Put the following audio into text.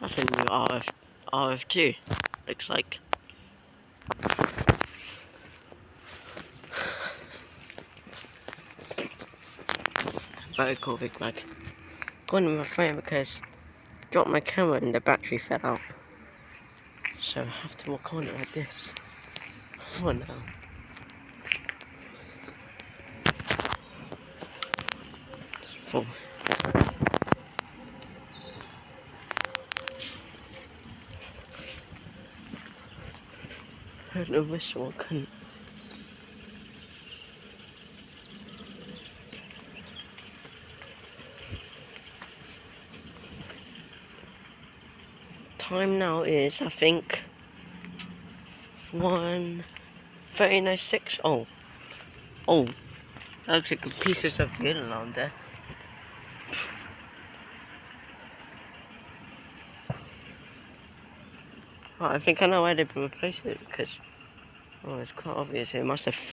That's a new RF2, looks like. Very cool big bag. Going with my friend because I dropped my camera and the battery fell out. So I have to walk on it like this for now. Full. I don't know this one couldn't. Time now is, I think, 1:39:06. Oh, that looks like pieces of wood around there. Oh, I think I know why they replaced it because, it's quite obvious. It must have